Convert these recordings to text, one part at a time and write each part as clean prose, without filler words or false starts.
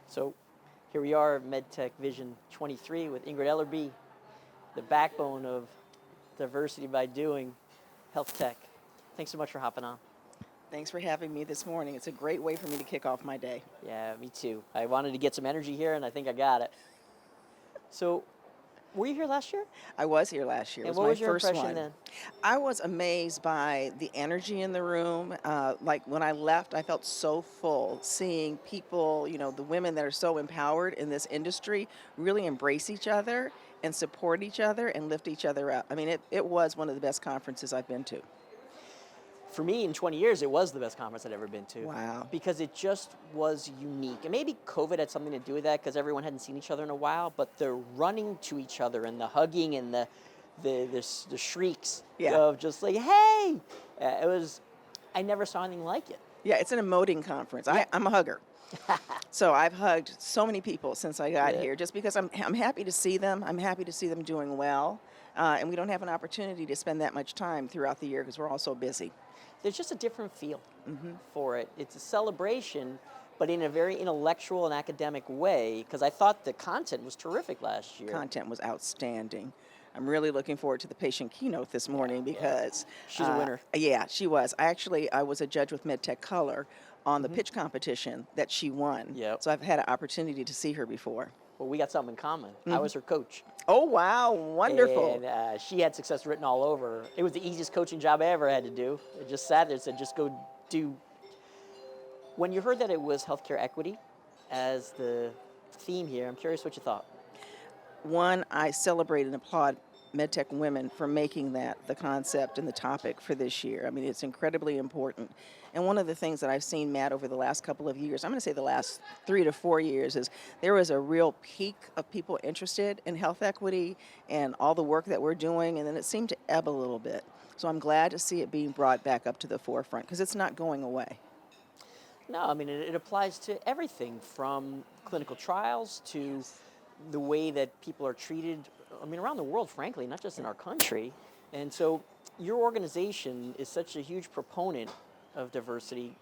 So here we are, MedtechVISION 23 with Ingrid Ellerbe, the backbone of diversity by doing health tech. Thanks so much for hopping on. Thanks for having me this morning. It's a great way for me to kick off my day. Yeah, me too. I wanted to get some energy here, and I think I got it. So, were you here last year? I was here last year. It And was what my was your first impression one. then? I was amazed by the energy in the room. Like when I left, I felt so full seeing people, the women that are so empowered in this industry really embrace each other and support each other and lift each other up. I mean, it was one of the best conferences I've been to. For me, in 20 years, it was the best conference I'd ever been to. Wow. Because it just was unique. And maybe COVID had something to do with that because everyone hadn't seen each other in a while, but the running to each other and the hugging and the shrieks of just like, hey! It was, I never saw anything like it. Yeah, it's an emoting conference. Yeah. I'm a hugger. So I've hugged so many people since I got Yeah. here just because I'm happy to see them. I'm happy to see them doing well. And we don't have an opportunity to spend that much time throughout the year because we're all so busy. There's just a different feel for it. It's a celebration, but in a very intellectual and academic way, because I thought the content was terrific last year. Content was outstanding. I'm really looking forward to the patient keynote this morning because She's a winner. Yeah, she was. I was a judge with MedTech Color on the pitch competition that she won. Yep. So I've had an opportunity to see her before. Well, we got something in common. I was her coach. Oh, wow. Wonderful. And she had success written all over. It was the easiest coaching job I ever had to do. I just sat there and said, just go do. When you heard that it was healthcare equity as the theme here, I'm curious what you thought. One, I celebrate and applaud MedTech women for making that the concept and the topic for this year. I mean, it's incredibly important. And one of the things that I've seen, Matt, over the last couple of years, I'm going to say the last 3 to 4 years, is there was a real peak of people interested in health equity and all the work that we're doing, and then it seemed to ebb a little bit. So I'm glad to see it being brought back up to the forefront because it's not going away. No, I mean, it applies to everything from clinical trials to the way that people are treated, I mean, around the world, frankly, not just in our country. And so your organization is such a huge proponent of diversity.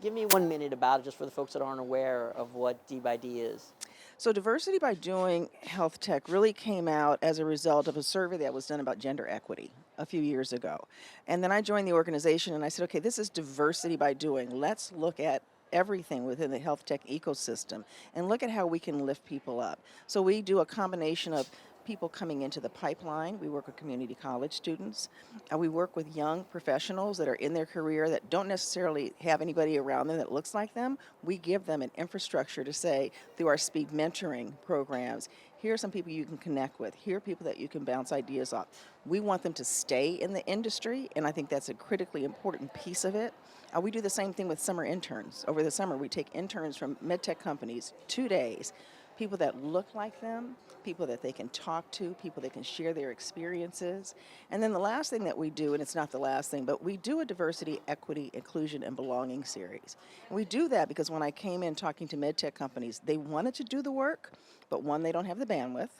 Give me 1 minute about it, just for the folks that aren't aware of what D by D is. So Diversity by Doing Health Tech really came out as a result of a survey that was done about gender equity a few years ago. And then I joined the organization and I said, okay, this is diversity by doing. Let's look at everything within the health tech ecosystem and look at how we can lift people up. So we do a combination of people coming into the pipeline. We work with community college students. We work with young professionals that are in their career that don't necessarily have anybody around them that looks like them. We give them an infrastructure to say, through our speed mentoring programs, here are some people you can connect with. Here are people that you can bounce ideas off. We want them to stay in the industry, and I think that's a critically important piece of it. We do the same thing with summer interns. Over the summer, we take interns from medtech companies, 2 days, people that look like them, people that they can talk to, people that can share their experiences. And then the last thing that we do, and it's not the last thing, but we do a diversity, equity, inclusion, and belonging series. And we do that because when I came in talking to medtech companies, they wanted to do the work, but one, they don't have the bandwidth.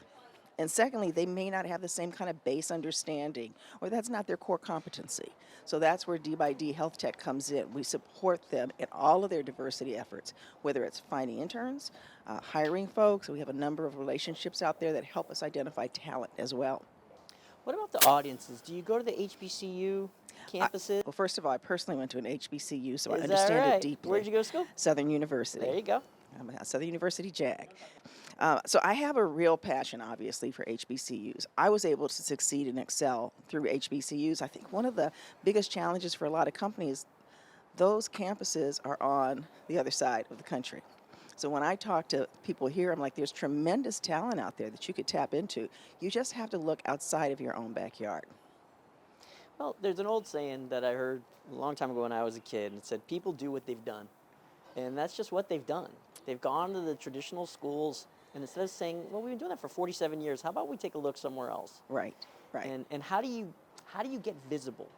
And secondly, they may not have the same kind of base understanding, or that's not their core competency. So that's where D by D Health Tech comes in. We support them in all of their diversity efforts, whether it's finding interns, hiring folks. We have a number of relationships out there that help us identify talent as well. What about the audiences? Do you go to the HBCU campuses? Well, first of all, I personally went to an HBCU, so I Is that understand right? it deeply. Where'd you go to school? Southern University. There you go. I'm a Southern University JAG. So I have a real passion, obviously, for HBCUs. I was able to succeed and excel through HBCUs. I think one of the biggest challenges for a lot of companies, those campuses are on the other side of the country. So when I talk to people here, I'm like, there's tremendous talent out there that you could tap into. You just have to look outside of your own backyard. Well, there's an old saying that I heard a long time ago when I was a kid, and it said, people do what they've done. And that's just what they've done. They've gone to the traditional schools, and instead of saying, well, we've been doing that for 47 years, how about we take a look somewhere else? Right, right. And how do you get visible?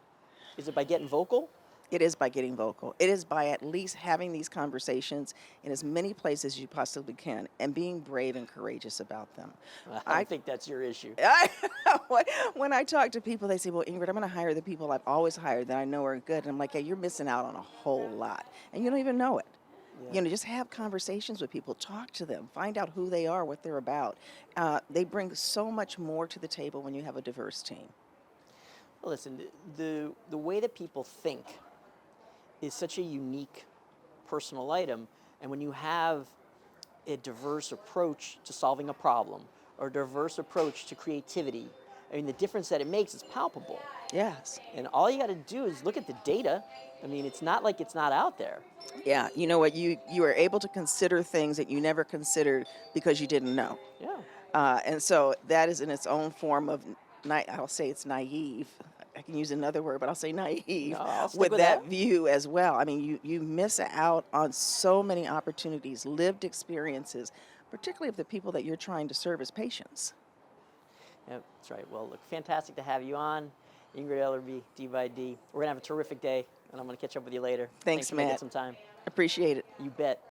Is it by getting vocal? It is by getting vocal. It is by at least having these conversations in as many places as you possibly can and being brave and courageous about them. I don't think that's your issue. I, when I talk to people, they say, well, Ingrid, I'm going to hire the people I've always hired that I know are good. And I'm like, yeah, you're missing out on a whole lot. And you don't even know it. Yeah. Just have conversations with people, talk to them, find out who they are, what they're about. They bring so much more to the table when you have a diverse team. Well, listen, the way that people think is such a unique personal item, and when you have a diverse approach to solving a problem or a diverse approach to creativity, I mean, the difference that it makes is palpable. Yes. And all you got to do is look at the data. I mean, it's not like it's not out there. Yeah, you know what? You are able to consider things that you never considered because you didn't know. Yeah. And so that is in its own form of, I'll say it's naive. I can use another word, but I'll say naive No, I'll stick with with that that. view as well. I mean, you miss out on so many opportunities, lived experiences, particularly of the people that you're trying to serve as patients. Yeah, that's right. Well, look, fantastic to have you on. Ingrid Ellerbe, D by D. We're going to have a terrific day, and I'm going to catch up with you later. Thanks, for making Matt. some time. Appreciate it. You bet.